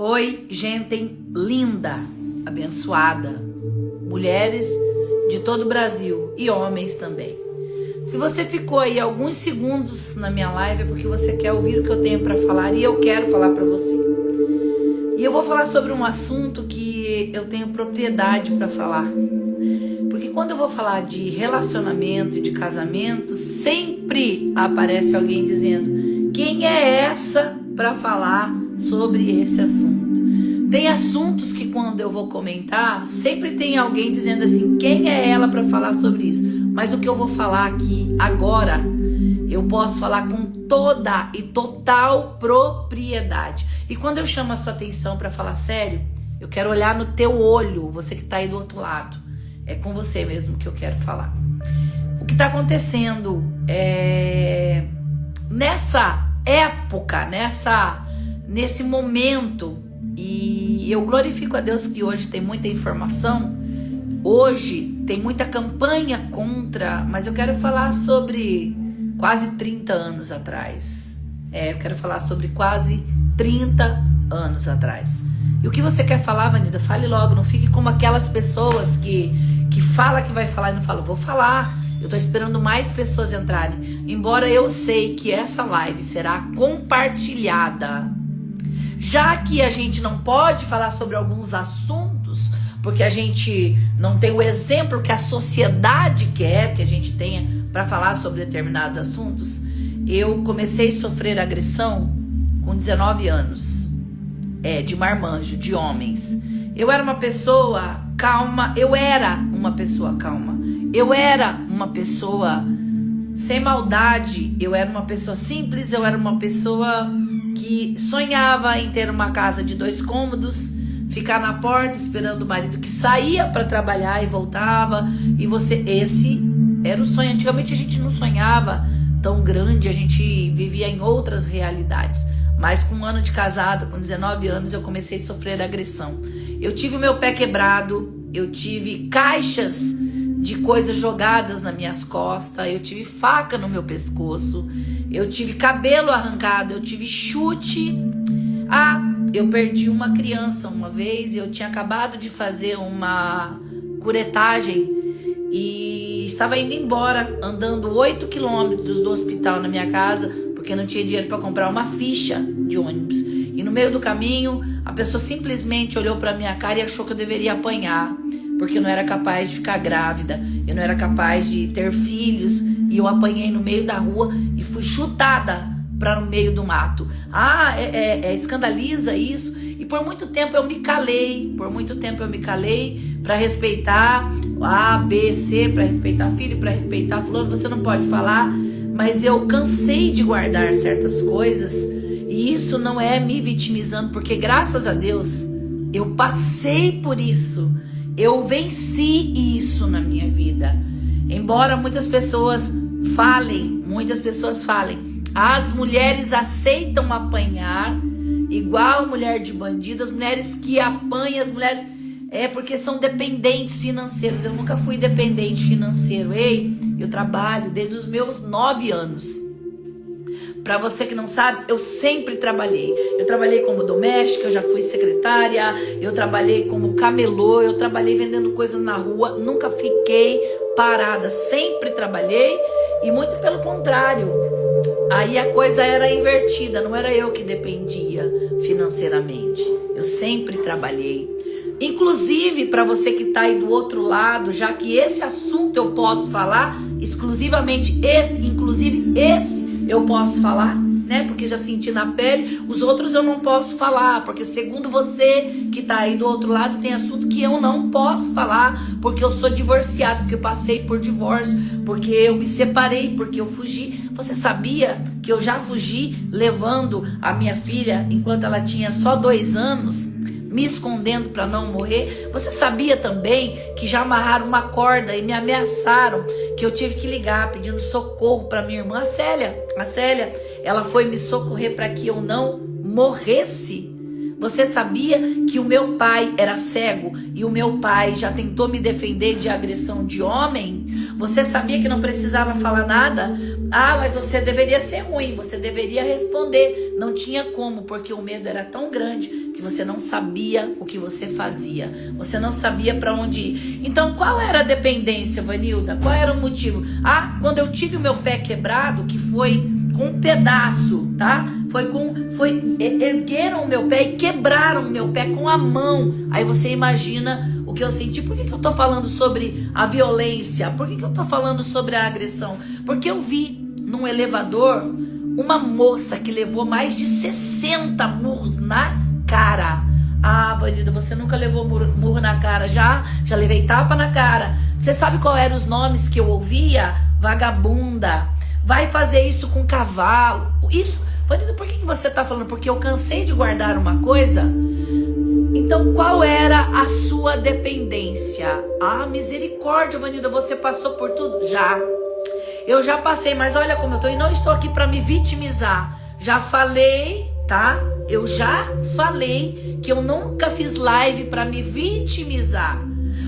Oi, gente linda, abençoada, mulheres de todo o Brasil e homens também. Se você ficou aí alguns segundos na minha live é porque você quer ouvir o que eu tenho para falar e eu quero falar para você. E eu vou falar sobre um assunto que eu tenho propriedade para falar. Porque quando eu vou falar de relacionamento e de casamento, sempre aparece alguém dizendo: quem é essa para falar sobre esse assunto? Tem assuntos que quando eu vou comentar, sempre tem alguém dizendo assim: quem é ela para falar sobre isso? Mas o que eu vou falar aqui agora, eu posso falar com toda e total propriedade. E quando eu chamo a sua atenção para falar sério, eu quero olhar no teu olho, você que está aí do outro lado. É com você mesmo que eu quero falar. O que está acontecendo nessa época, nesse momento, e eu glorifico a Deus que hoje tem muita informação, hoje tem muita campanha contra, mas eu quero falar sobre quase 30 anos atrás. Eu quero falar sobre quase 30 anos atrás. E o que você quer falar, Vanida? Fale logo, não fique como aquelas pessoas que fala que vai falar e não fala. Vou falar, eu tô esperando mais pessoas entrarem. Embora eu sei que essa live será compartilhada. Já que a gente não pode falar sobre alguns assuntos, porque a gente não tem o exemplo que a sociedade quer que a gente tenha para falar sobre determinados assuntos, eu comecei a sofrer agressão com 19 anos. De marmanjo, de homens. Eu era uma pessoa calma, eu era uma pessoa sem maldade, eu era uma pessoa simples, eu era uma pessoa que sonhava em ter uma casa de 2 cômodos, ficar na porta esperando o marido que saía para trabalhar e voltava, esse era o sonho. Antigamente a gente não sonhava tão grande, a gente vivia em outras realidades. Mas com 1 ano de casada, com 19 anos, eu comecei a sofrer agressão. Eu tive o meu pé quebrado, eu tive caixas de coisas jogadas nas minhas costas, eu tive faca no meu pescoço, eu tive cabelo arrancado, eu tive chute. Eu perdi uma criança uma vez, eu tinha acabado de fazer uma curetagem e estava indo embora, andando 8 quilômetros do hospital na minha casa, porque não tinha dinheiro para comprar uma ficha de ônibus. E no meio do caminho, a pessoa simplesmente olhou para minha cara e achou que eu deveria apanhar, porque eu não era capaz de ficar grávida, eu não era capaz de ter filhos, e eu apanhei no meio da rua e fui chutada para no meio do mato. Escandaliza isso. E por muito tempo eu me calei, para respeitar A, B, C, para respeitar filho, para respeitar fulano. Você não pode falar. Mas eu cansei de guardar certas coisas, e isso não é me vitimizando, porque graças a Deus eu passei por isso, eu venci isso na minha vida. Embora muitas pessoas falem, as mulheres aceitam apanhar, igual mulher de bandido, as mulheres que apanham, as mulheres porque são dependentes financeiros. Eu nunca fui dependente financeiro. Eu trabalho desde os meus 9 anos. Para você que não sabe, eu sempre trabalhei. Eu trabalhei como doméstica, eu já fui secretária, eu trabalhei como camelô, eu trabalhei vendendo coisas na rua, nunca fiquei parada, sempre trabalhei, e muito pelo contrário. Aí a coisa era invertida, não era eu que dependia financeiramente. Eu sempre trabalhei. Inclusive, para você que está aí do outro lado, já que esse assunto eu posso falar, exclusivamente esse eu posso falar, né? Porque já senti na pele, os outros eu não posso falar, porque segundo você que está aí do outro lado, tem assunto que eu não posso falar, porque eu sou divorciado, porque eu passei por divórcio, porque eu me separei, porque eu fugi. Você sabia que eu já fugi levando a minha filha enquanto ela tinha só 2 anos? Me escondendo para não morrer? Você sabia também que já amarraram uma corda e me ameaçaram, que eu tive que ligar pedindo socorro para minha irmã, a Célia, ela foi me socorrer para que eu não morresse. Você sabia que o meu pai era cego e o meu pai já tentou me defender de agressão de homem? Você sabia que não precisava falar nada? Ah, mas você deveria ser ruim, você deveria responder. Não tinha como, porque o medo era tão grande que você não sabia o que você fazia. Você não sabia para onde ir. Então, qual era a dependência, Vanilda? Qual era o motivo? Ah, quando eu tive o meu pé quebrado, que foi com um pedaço, tá? Ergueram o meu pé e quebraram o meu pé com a mão. Aí você imagina o que eu senti. Por que eu tô falando sobre a violência? Por que eu tô falando sobre a agressão? Porque eu vi num elevador uma moça que levou mais de 60 murros na cara. Ah, Vanilda, você nunca levou murro na cara? Já levei tapa na cara. Você sabe qual eram os nomes que eu ouvia? Vagabunda. Vai fazer isso com cavalo. Isso, Vanilda, por que você tá falando? Porque eu cansei de guardar uma coisa. Então, qual era a sua dependência? Ah, misericórdia, Vanilda, você passou por tudo? Já. Eu já passei, mas olha como eu tô. E não estou aqui para me vitimizar. Já falei, tá? Eu já falei que eu nunca fiz live para me vitimizar.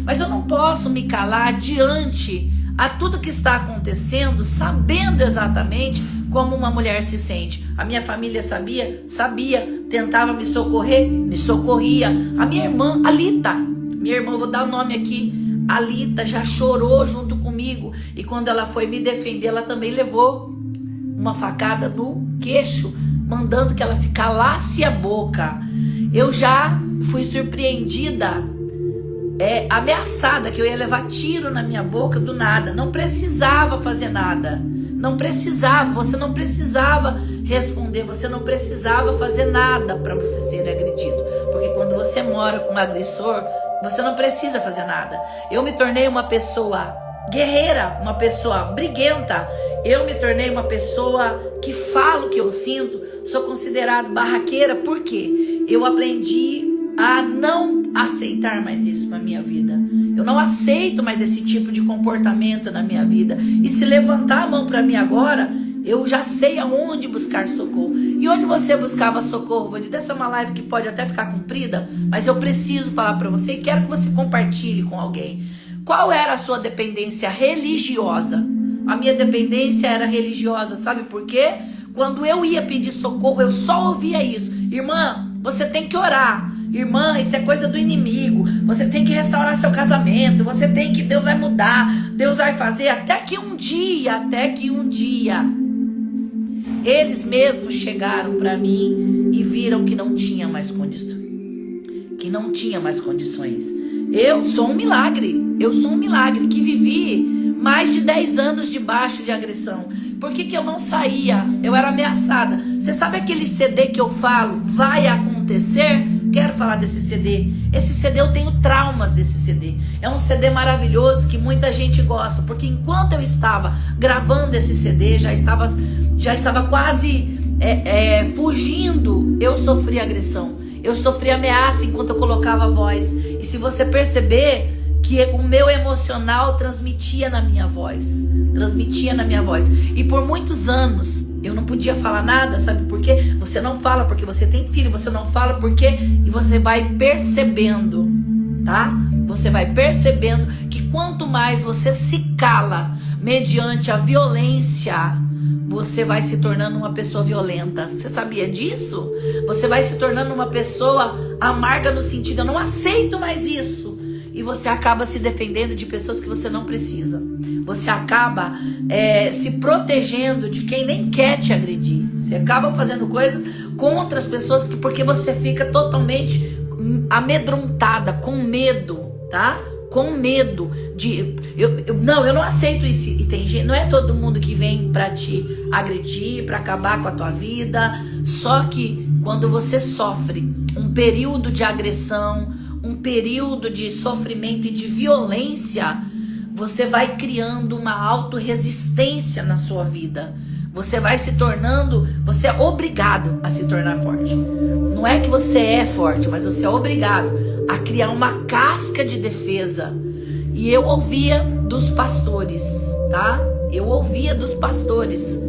Mas eu não posso me calar diante a tudo que está acontecendo, sabendo exatamente como uma mulher se sente. A minha família sabia, tentava me socorrer, me socorria. A minha irmã, Alita, vou dar o nome aqui, Alita, já chorou junto comigo. E quando ela foi me defender, ela também levou uma facada no queixo, mandando que ela calasse a boca. Eu já fui surpreendida, ameaçada que eu ia levar tiro na minha boca do nada. Não precisava fazer nada. Não precisava, você não precisava responder, você não precisava fazer nada para você ser agredido. Porque quando você mora com um agressor, você não precisa fazer nada. Eu me tornei uma pessoa guerreira, uma pessoa briguenta. Eu me tornei uma pessoa que fala o que eu sinto. Sou considerado barraqueira porque eu aprendi a não aceitar mais isso na minha vida. Eu não aceito mais esse tipo de comportamento na minha vida. E se levantar a mão para mim agora, eu já sei aonde buscar socorro. E onde você buscava socorro, Vanilda? Essa é uma live que pode até ficar comprida, mas eu preciso falar para você e quero que você compartilhe com alguém. Qual era a sua dependência religiosa? A minha dependência era religiosa, sabe por quê? Quando eu ia pedir socorro, eu só ouvia isso. Irmã, você tem que orar. Irmã, isso é coisa do inimigo. Você tem que restaurar seu casamento. Você tem que, Deus vai mudar. Deus vai fazer. Até que um dia, eles mesmos chegaram para mim e viram que não tinha mais condições. Eu sou um milagre que vivi mais de 10 anos debaixo de agressão. Por que eu não saía? Eu era ameaçada. Você sabe aquele CD que eu falo, vai acontecer? Quero falar desse CD. Esse CD, eu tenho traumas desse CD. É um CD maravilhoso que muita gente gosta, porque enquanto eu estava gravando esse CD, já estava quase fugindo, eu sofri agressão. Eu sofri ameaça enquanto eu colocava a voz. E se você perceber que o meu emocional transmitia na minha voz. E por muitos anos eu não podia falar nada, sabe por quê? Você não fala porque você tem filho, você não fala porque... E você vai percebendo, tá? Você vai percebendo que quanto mais você se cala mediante a violência, você vai se tornando uma pessoa violenta. Você sabia disso? Você vai se tornando uma pessoa amarga no sentido, eu não aceito mais isso. E você acaba se defendendo de pessoas que você não precisa. Você acaba se protegendo de quem nem quer te agredir. Você acaba fazendo coisas contra as pessoas porque você fica totalmente amedrontada, com medo, tá? Com medo de... Eu não aceito isso. E tem gente, não é todo mundo que vem pra te agredir, pra acabar com a tua vida. Só que quando você sofre um período de agressão, um período de sofrimento e de violência, você vai criando uma autorresistência na sua vida. Você vai se tornando, você é obrigado a se tornar forte. Não é que você é forte, mas você é obrigado a criar uma casca de defesa. E eu ouvia dos pastores, tá? Eu ouvia dos pastores.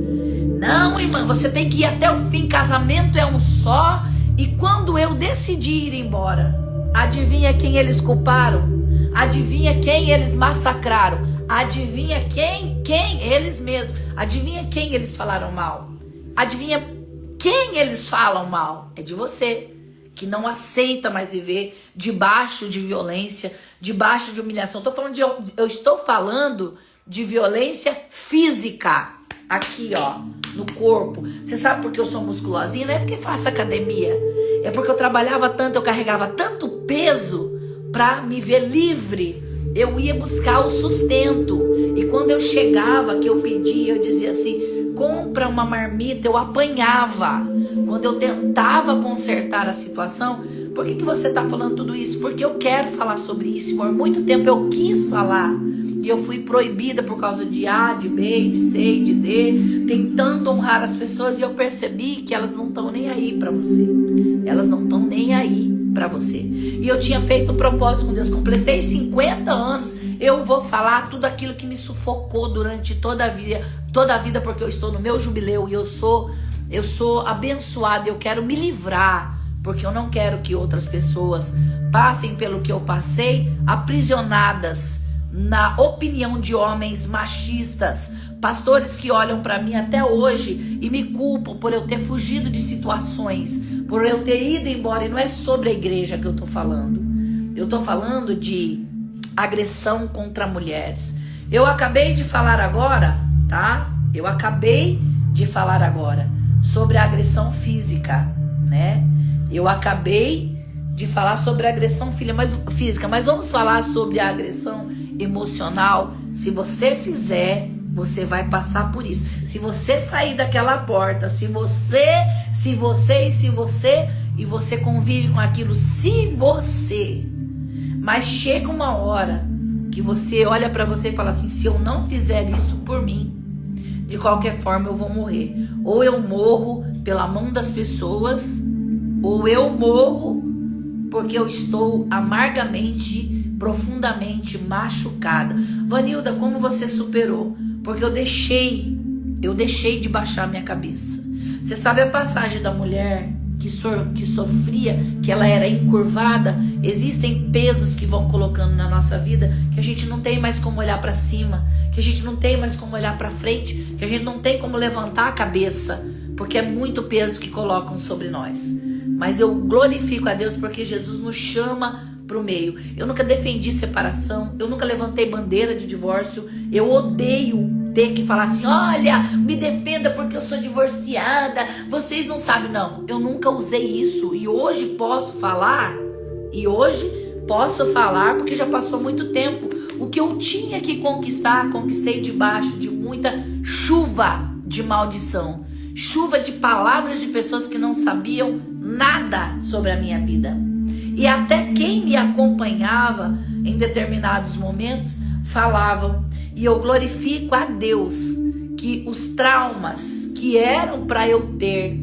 Não, irmã, você tem que ir até o fim, casamento é um só. E quando eu decidi ir embora, adivinha quem eles culparam? Adivinha quem eles massacraram? Adivinha quem? Eles mesmos. Adivinha quem eles falaram mal? Adivinha quem eles falam mal? É de você, que não aceita mais viver debaixo de violência, debaixo de humilhação. Eu estou falando de violência física. Aqui, ó, no corpo. Você sabe por que eu sou musculosinha? Não é porque faço academia. É porque eu trabalhava tanto, eu carregava tanto peso para me ver livre. Eu ia buscar o sustento. E quando eu chegava, que eu pedia, eu dizia assim, compra uma marmita, eu apanhava. Quando eu tentava consertar a situação, por que você está falando tudo isso? Porque eu quero falar sobre isso. Por muito tempo eu quis falar. E eu fui proibida por causa de A, de B, de C, de D, tentando honrar as pessoas. E eu percebi que elas não estão nem aí para você. Elas não estão nem aí para você. E eu tinha feito um propósito com Deus. Completei 50 anos. Eu vou falar tudo aquilo que me sufocou durante toda a vida, porque eu estou no meu jubileu e eu sou abençoada. Eu quero me livrar, porque eu não quero que outras pessoas passem pelo que eu passei, aprisionadas na opinião de homens machistas, pastores que olham para mim até hoje e me culpam por eu ter fugido de situações, por eu ter ido embora. E não é sobre a igreja que eu tô falando. Eu tô falando de agressão contra mulheres. Eu acabei de falar agora, tá? Eu acabei de falar agora sobre a agressão física, né? Eu acabei de falar sobre a agressão física, mas vamos falar sobre a agressão emocional. Se você fizer, você vai passar por isso. Se você sair daquela porta, se você convive com aquilo, mas chega uma hora que você olha pra você e fala assim, se eu não fizer isso por mim, de qualquer forma eu vou morrer. Ou eu morro pela mão das pessoas, ou eu morro porque eu estou amargamente, profundamente machucada. Vanilda, como você superou? Porque eu deixei de baixar minha cabeça. Você sabe a passagem da mulher que sofria, que ela era encurvada? Existem pesos que vão colocando na nossa vida, que a gente não tem mais como olhar para cima, que a gente não tem mais como olhar para frente, que a gente não tem como levantar a cabeça, porque é muito peso que colocam sobre nós. Mas eu glorifico a Deus porque Jesus nos chama para o meio. Eu nunca defendi separação, eu nunca levantei bandeira de divórcio. Eu odeio ter que falar assim, olha, me defenda porque eu sou divorciada, vocês não sabem. Não, eu nunca usei isso. E hoje posso falar, porque já passou muito tempo. O que eu tinha que conquistar, conquistei debaixo de muita chuva de maldição. Chuva de palavras de pessoas que não sabiam nada sobre a minha vida. E até quem me acompanhava em determinados momentos falavam. E eu glorifico a Deus que os traumas que eram para eu ter,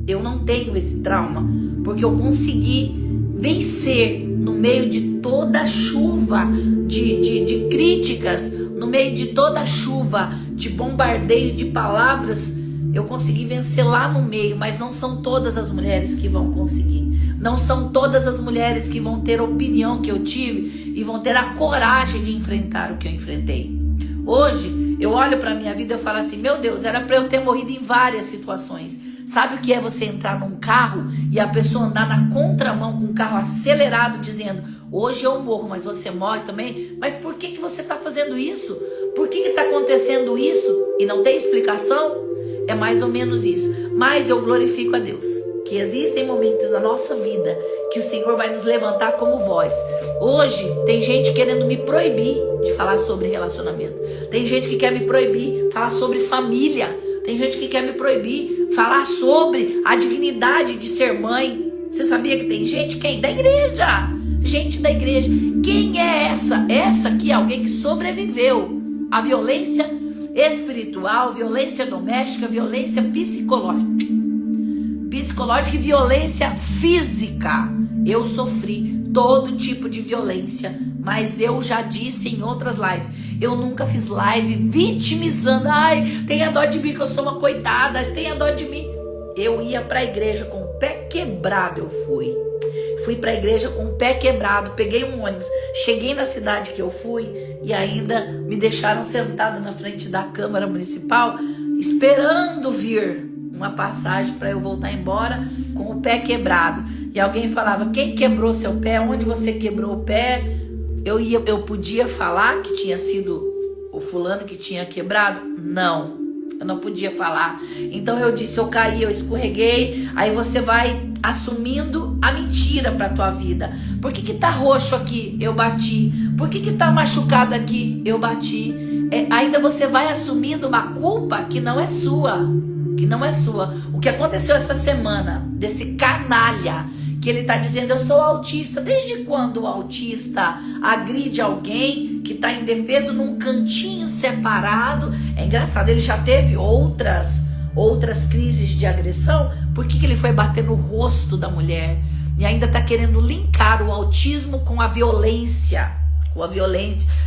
eu não tenho esse trauma, porque eu consegui vencer no meio de toda a chuva de críticas, no meio de toda a chuva de bombardeio de palavras. Eu consegui vencer lá no meio, mas não são todas as mulheres que vão conseguir. Não são todas as mulheres que vão ter a opinião que eu tive e vão ter a coragem de enfrentar o que eu enfrentei. Hoje, eu olho para a minha vida e falo assim, meu Deus, era para eu ter morrido em várias situações. Sabe o que é você entrar num carro e a pessoa andar na contramão com o carro acelerado dizendo, hoje eu morro, mas você morre também? Mas por que você está fazendo isso? Por que está acontecendo isso? E não tem explicação? É mais ou menos isso. Mas eu glorifico a Deus que existem momentos na nossa vida que o Senhor vai nos levantar como voz. Hoje tem gente querendo me proibir de falar sobre relacionamento. Tem gente que quer me proibir falar sobre família. Tem gente que quer me proibir falar sobre a dignidade de ser mãe. Você sabia que tem gente? Quem? Da igreja. Gente da igreja. Quem é essa? Essa aqui é alguém que sobreviveu à violência espiritual, violência doméstica, violência psicológica e violência física. Eu sofri todo tipo de violência, mas eu já disse em outras lives, eu nunca fiz live vitimizando, ai, tenha dó de mim que eu sou uma coitada, tenha dó de mim. Eu ia pra igreja com o pé quebrado, eu fui para a igreja com o pé quebrado, peguei um ônibus, cheguei na cidade que eu fui e ainda me deixaram sentada na frente da Câmara Municipal, esperando vir uma passagem para eu voltar embora com o pé quebrado. E alguém falava: quem quebrou seu pé? Onde você quebrou o pé? Eu podia falar que tinha sido o fulano que tinha quebrado? Não, eu não podia falar. Então eu disse: eu caí, eu escorreguei. Aí você vai assumindo a mentira para tua vida. Por que tá roxo aqui? Eu bati. Por que tá machucado aqui? Eu bati. Ainda você vai assumindo uma culpa que não é sua. Que não é sua. O que aconteceu essa semana desse canalha que ele tá dizendo: eu sou autista. Desde quando o autista agride alguém que tá indefeso num cantinho separado? É engraçado, ele já teve outras crises de agressão. Por que ele foi bater no rosto da mulher? E ainda tá querendo linkar o autismo com a violência.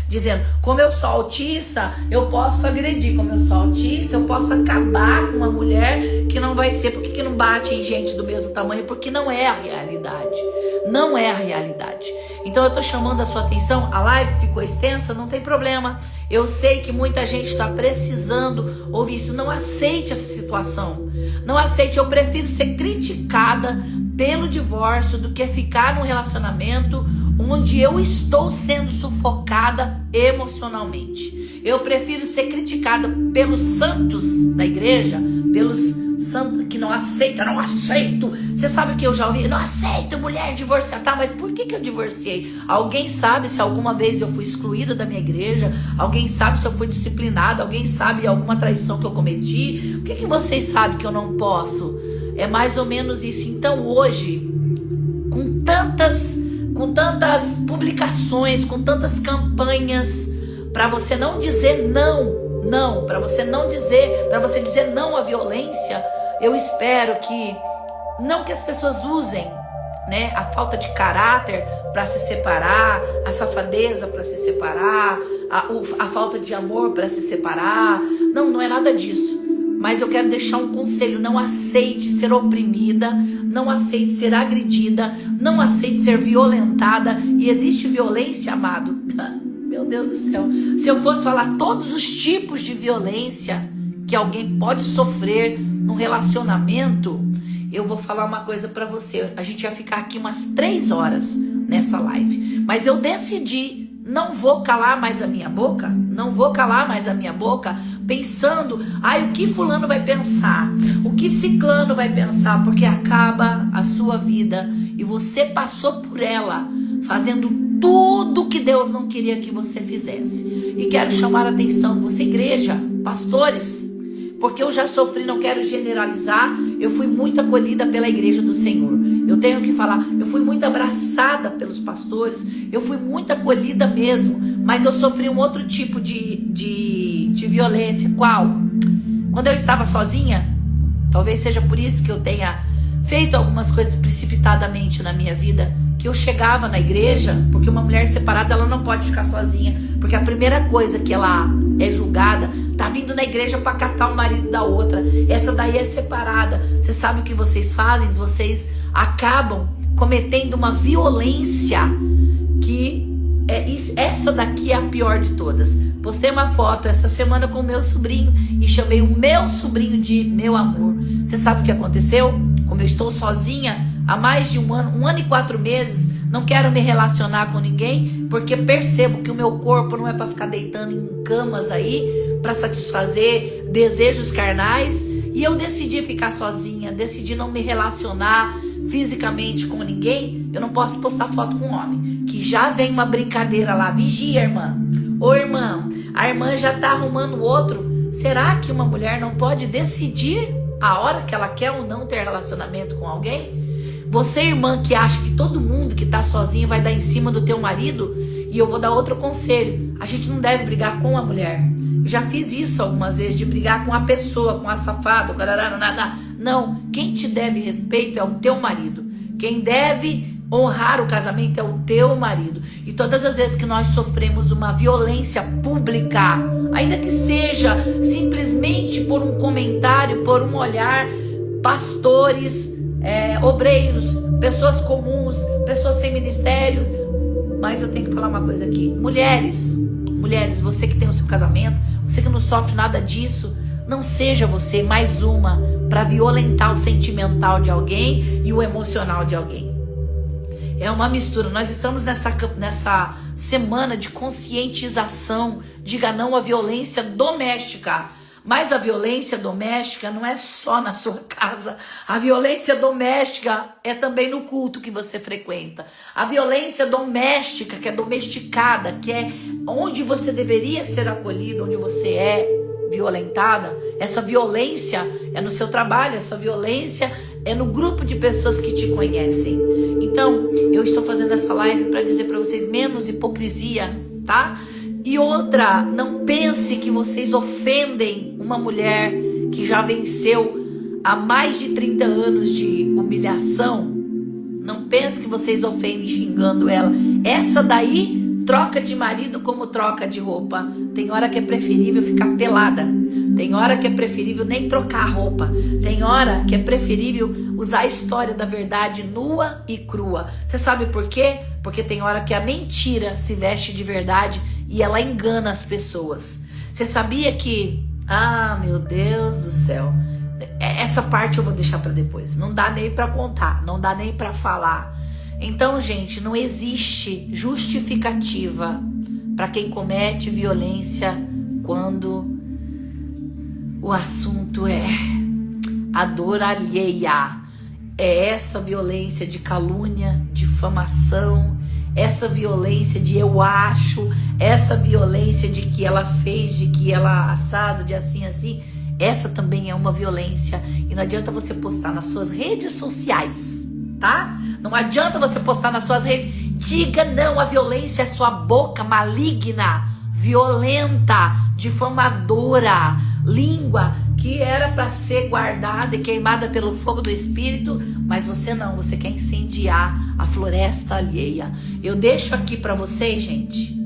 Dizendo: como eu sou autista, eu posso agredir. Como eu sou autista, eu posso acabar com uma mulher que não vai ser. Por que não bate em gente do mesmo tamanho? Porque não é a realidade. Não é a realidade. Então eu tô chamando a sua atenção. A live ficou extensa, não tem problema. Eu sei que muita gente está precisando ouvir isso. Não aceite essa situação. Não aceite. Eu prefiro ser criticada pelo divórcio do que ficar num relacionamento onde eu estou sendo sufocada emocionalmente. Eu prefiro ser criticada pelos santos da igreja, pelos santos que não aceita, não aceito. Você sabe o que eu já ouvi? Eu não aceito mulher divorciar. Tá, mas por que eu divorciei? Alguém sabe se alguma vez eu fui excluída da minha igreja? Alguém sabe se eu fui disciplinada? Alguém sabe alguma traição que eu cometi? O que vocês sabem que eu não posso? É mais ou menos isso. Então hoje, com tantas publicações, com tantas campanhas, para você não dizer não, para você dizer não à violência, eu espero que não que as pessoas usem, né, a falta de caráter para se separar, a safadeza para se separar, a falta de amor para se separar. Não é nada disso. Mas eu quero deixar um conselho: não aceite ser oprimida, não aceite ser agredida, não aceite ser violentada. E existe violência, amado. Meu Deus do céu. Se eu fosse falar todos os tipos de violência que alguém pode sofrer num relacionamento, eu vou falar uma coisa pra você. A gente vai ficar aqui umas 3 horas nessa live. Mas eu decidi, não vou calar mais a minha boca, pensando: o que fulano vai pensar, o que ciclano vai pensar, porque acaba a sua vida e você passou por ela fazendo tudo que Deus não queria que você fizesse. E quero chamar a atenção, você igreja, pastores, porque eu já sofri, não quero generalizar, eu fui muito acolhida pela igreja do Senhor. Eu tenho que falar, eu fui muito abraçada pelos pastores, eu fui muito acolhida mesmo, mas eu sofri um outro tipo de violência. Qual? Quando eu estava sozinha, talvez seja por isso que eu tenha feito algumas coisas precipitadamente na minha vida, que eu chegava na igreja, porque uma mulher separada, ela não pode ficar sozinha, porque a primeira coisa que ela é julgada, tá vindo na igreja para catar o marido da outra, essa daí é separada. Você sabe o que vocês fazem? Vocês acabam cometendo uma violência que essa daqui é a pior de todas. Postei uma foto essa semana com o meu sobrinho e chamei o meu sobrinho de meu amor. Você sabe o que aconteceu? Como eu estou sozinha há mais de 1 ano e 4 meses, não quero me relacionar com ninguém, porque percebo que o meu corpo não é para ficar deitando em camas aí, para satisfazer desejos carnais, e eu decidi ficar sozinha, decidi não me relacionar fisicamente com ninguém. Eu não posso postar foto com homem, que já vem uma brincadeira lá: vigia, irmã. Ô irmã, a irmã já tá arrumando outro. Será que uma mulher não pode decidir a hora que ela quer ou não ter relacionamento com alguém? Você, irmã, que acha que todo mundo que tá sozinho vai dar em cima do teu marido, e eu vou dar outro conselho: a gente não deve brigar com a mulher. Eu já fiz isso algumas vezes, de brigar com a pessoa, com a safada, com a... Não, quem te deve respeito é o teu marido. Quem deve honrar o casamento é o teu marido. E todas as vezes que nós sofremos uma violência pública, ainda que seja simplesmente por um comentário, por um olhar, pastores, obreiros, pessoas comuns, pessoas sem ministérios. Mas eu tenho que falar uma coisa aqui. Mulheres, você que tem o seu casamento, você que não sofre nada disso, não seja você mais uma para violentar o sentimental de alguém e o emocional de alguém. É uma mistura. Nós estamos nessa semana de conscientização. Diga não à violência doméstica. Mas a violência doméstica não é só na sua casa. A violência doméstica é também no culto que você frequenta. A violência doméstica, que é domesticada, que é onde você deveria ser acolhido, onde você é violentada. Essa violência é no seu trabalho, essa violência é no grupo de pessoas que te conhecem. Então, eu estou fazendo essa live para dizer para vocês menos hipocrisia, tá? E outra, não pense que vocês ofendem uma mulher que já venceu há mais de 30 anos de humilhação. Não pense que vocês ofendem xingando ela. Essa daí troca de marido como troca de roupa. Tem hora que é preferível ficar pelada. Tem hora que é preferível nem trocar a roupa. Tem hora que é preferível usar a história da verdade nua e crua. Você sabe por quê? Porque tem hora que a mentira se veste de verdade e ela engana as pessoas. Você sabia que... Ah, meu Deus do céu. Essa parte eu vou deixar para depois. Não dá nem para contar. Não dá nem para falar. Então, gente, não existe justificativa para quem comete violência quando o assunto é a dor alheia. É essa violência de calúnia, difamação, essa violência de eu acho, essa violência de que ela fez, de que ela assado, de assim. Essa também é uma violência. E não adianta você postar nas suas redes sociais, tá? Não adianta você postar nas suas redes. Diga não à violência, é sua boca maligna, violenta, difamadora, língua que era para ser guardada e queimada pelo fogo do Espírito, mas você não, você quer incendiar a floresta alheia. Eu deixo aqui para vocês, gente,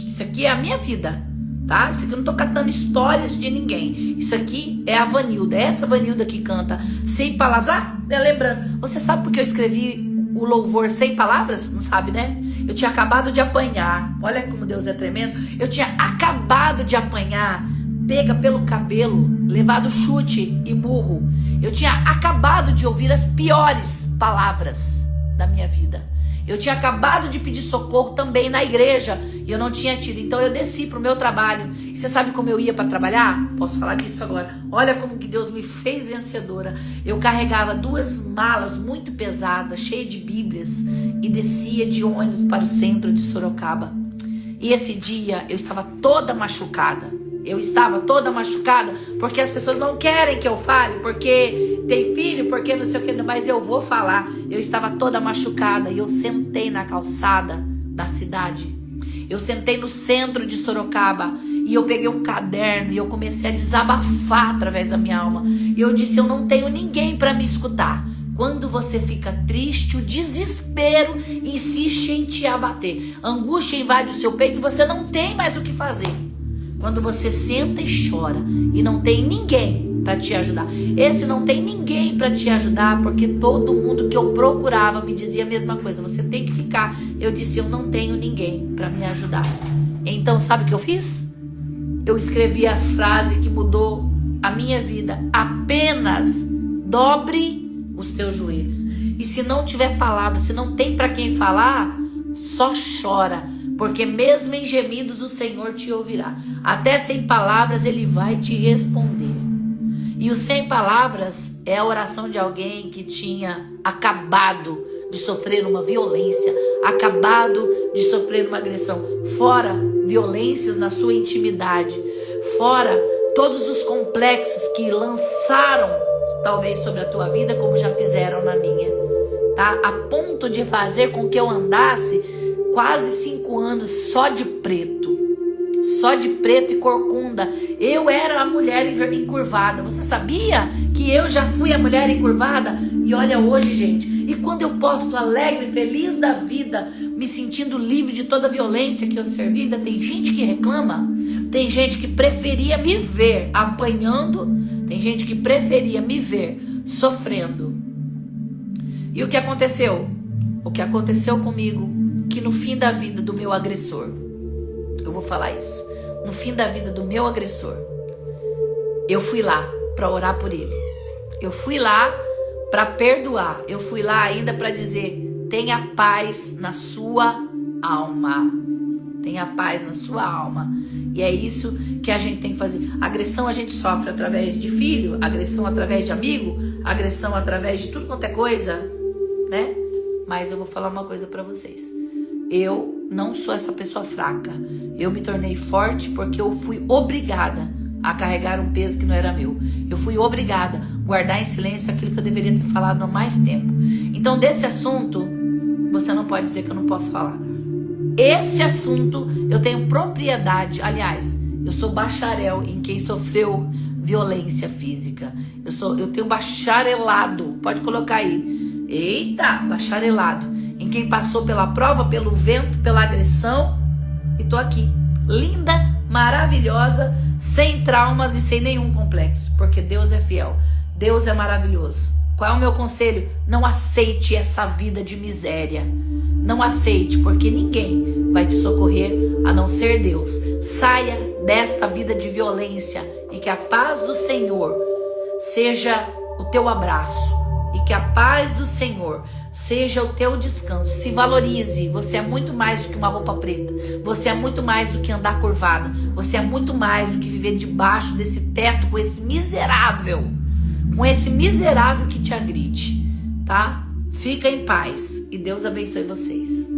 isso aqui é a minha vida, tá? Isso aqui eu não tô catando histórias de ninguém. Isso aqui é a Vanilda, é essa Vanilda que canta Sem Palavras. Ah, lembrando, você sabe por que eu escrevi o louvor Sem Palavras? Não sabe, né? Eu tinha acabado de apanhar. Olha como Deus é tremendo. Eu tinha acabado de apanhar, pega pelo cabelo, levado chute e murro. Eu tinha acabado de ouvir as piores palavras da minha vida. Eu tinha acabado de pedir socorro também na igreja e eu não tinha tido. Então eu desci para o meu trabalho. E você sabe como eu ia para trabalhar? Posso falar disso agora. Olha como que Deus me fez vencedora. Eu carregava 2 malas muito pesadas, cheias de bíblias, e descia de ônibus para o centro de Sorocaba. E esse dia eu estava toda machucada. Eu estava toda machucada porque as pessoas não querem que eu fale, porque tem filho, porque não sei o que, mas eu vou falar. Eu estava toda machucada e eu sentei na calçada da cidade. Eu sentei no centro de Sorocaba e eu peguei um caderno e eu comecei a desabafar através da minha alma. E eu disse, eu não tenho ninguém para me escutar. Quando você fica triste, o desespero insiste em te abater. A angústia invade o seu peito e você não tem mais o que fazer. Quando você senta e chora e não tem ninguém para te ajudar. Esse não tem ninguém para te ajudar, porque todo mundo que eu procurava me dizia a mesma coisa. Você tem que ficar. Eu disse, eu não tenho ninguém para me ajudar. Então, sabe o que eu fiz? Eu escrevi a frase que mudou a minha vida. Apenas dobre os teus joelhos. E se não tiver palavra, se não tem para quem falar, só chora. Porque mesmo em gemidos o Senhor te ouvirá. Até sem palavras Ele vai te responder. E o sem palavras é a oração de alguém que tinha acabado de sofrer uma violência, acabado de sofrer uma agressão. Fora violências na sua intimidade. Fora todos os complexos que lançaram talvez sobre a tua vida, como já fizeram na minha. Tá? A ponto de fazer com que eu andasse quase 5 anos só de preto e corcunda. Eu era a mulher encurvada. Você sabia que eu já fui a mulher encurvada? E olha hoje, gente, e quando eu posso alegre, feliz da vida, me sentindo livre de toda a violência que eu servi, ainda tem gente que reclama, tem gente que preferia me ver apanhando, tem gente que preferia me ver sofrendo. E o que aconteceu? O que aconteceu comigo, que no fim da vida do meu agressor, eu vou falar isso, no fim da vida do meu agressor, eu fui lá para orar por ele. Eu fui lá para perdoar. Eu fui lá ainda para dizer: tenha paz na sua alma. Tenha paz na sua alma. E é isso que a gente tem que fazer. Agressão a gente sofre através de filho, agressão através de amigo, agressão através de tudo quanto é coisa, né? Mas eu vou falar uma coisa para vocês. Eu não sou essa pessoa fraca. Eu me tornei forte porque eu fui obrigada a carregar um peso que não era meu. Eu fui obrigada a guardar em silêncio aquilo que eu deveria ter falado há mais tempo. Então, desse assunto, você não pode dizer que eu não posso falar. Esse assunto, eu tenho propriedade. Aliás, eu sou bacharel em quem sofreu violência física. Eu tenho bacharelado. Pode colocar aí. Eita, bacharelado. Em quem passou pela prova, pelo vento, pela agressão. E tô aqui. Linda, maravilhosa, sem traumas e sem nenhum complexo, porque Deus é fiel, Deus é maravilhoso. Qual é o meu conselho? Não aceite essa vida de miséria, não aceite, porque ninguém vai te socorrer a não ser Deus. Saia desta vida de violência e que a paz do Senhor seja o teu abraço e que a paz do Senhor seja o teu descanso. Se valorize. Você é muito mais do que uma roupa preta. Você é muito mais do que andar curvada. Você é muito mais do que viver debaixo desse teto com esse miserável. Com esse miserável que te agride. Tá? Fica em paz. E Deus abençoe vocês.